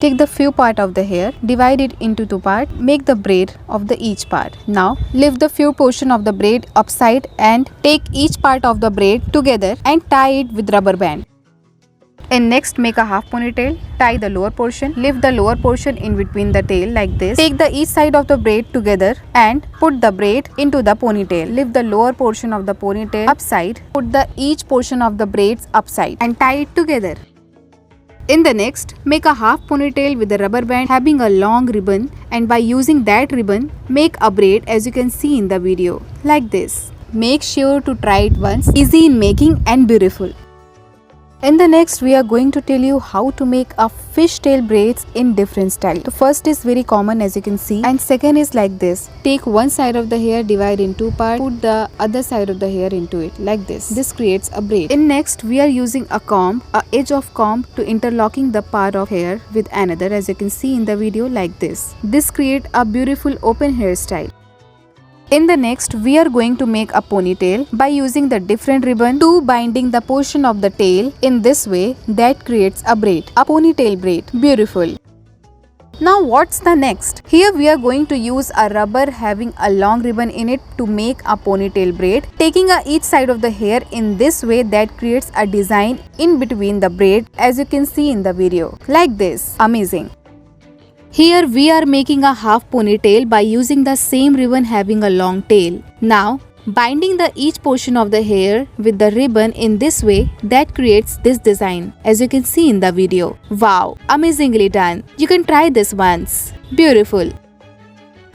Take the few part of the hair, divide it into two parts, make the braid of the each part. Now lift the few portion of the braid upside and take each part of the braid together and tie it with rubber band. And next make a half ponytail, tie the lower portion, lift the lower portion in between the tail like this. Take the each side of the braid together and put the braid into the ponytail. Lift the lower portion of the ponytail upside, put the each portion of the braids upside and tie it together. In the next, make a half ponytail with a rubber band having a long ribbon, and by using that ribbon, make a braid as you can see in the video, like this. Make sure to try it once, easy in making and beautiful. In the next, we are going to tell you how to make a fishtail braids in different style. The first is very common as you can see, and second is like this. Take one side of the hair, divide in two parts, put the other side of the hair into it like this. This creates a braid. In next, we are using a comb, a edge of comb to interlocking the part of hair with another as you can see in the video like this. This creates a beautiful open hairstyle. In the next, we are going to make a ponytail by using the different ribbon to binding the portion of the tail in this way that creates a braid, a ponytail braid. Beautiful. Now what's the next? Here we are going to use a rubber having a long ribbon in it to make a ponytail braid, taking each side of the hair in this way that creates a design in between the braid as you can see in the video, like this. Amazing. Here we are making a half ponytail by using the same ribbon having a long tail. Now binding the each portion of the hair with the ribbon in this way that creates this design as you can see in the video. Wow, amazingly done. You can try this once. Beautiful.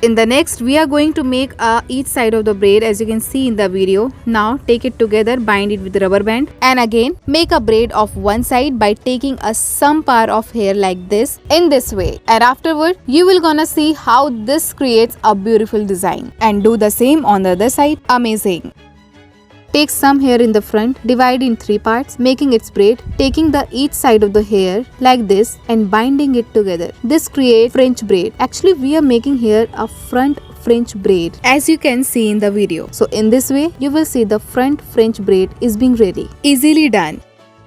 In the next, we are going to make each side of the braid as you can see in the video. Now take it together, bind it with rubber band and again make a braid of one side by taking some part of hair like this in this way, and afterward you will gonna see how this creates a beautiful design, and do the same on the other side. Amazing. Take some hair in the front, divide in three parts, making its braid, taking the each side of the hair like this and binding it together. This creates French braid. Actually, we are making here a front French braid as you can see in the video. So in this way, you will see the front French braid is being ready. Easily done.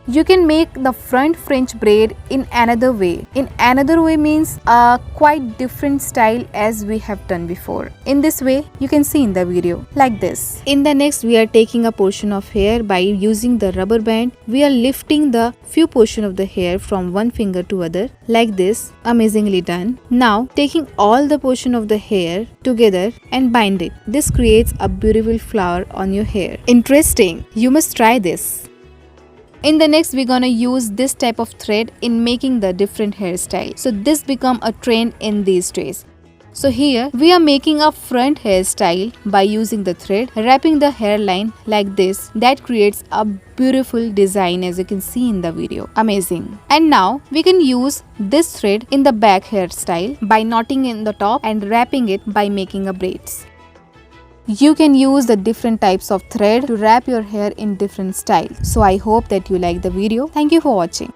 You can make the front French braid in another way. In another way means a quite different style as we have done before. In this way, you can see in the video like this. In the next, we are taking a portion of hair by using the rubber band. We are lifting the few portion of the hair from one finger to other like this. Amazingly done. Now taking all the portion of the hair together and bind it. This creates a beautiful flower on your hair. Interesting. You must try this. In the next, we're gonna use this type of thread in making the different hairstyle. So this become a trend in these days. So here we are making a front hairstyle by using the thread, wrapping the hairline like this. That creates a beautiful design as you can see in the video. Amazing. And now we can use this thread in the back hairstyle by knotting in the top and wrapping it by making a braids. You can use the different types of thread to wrap your hair in different styles. So I hope that you like the video. Thank you for watching.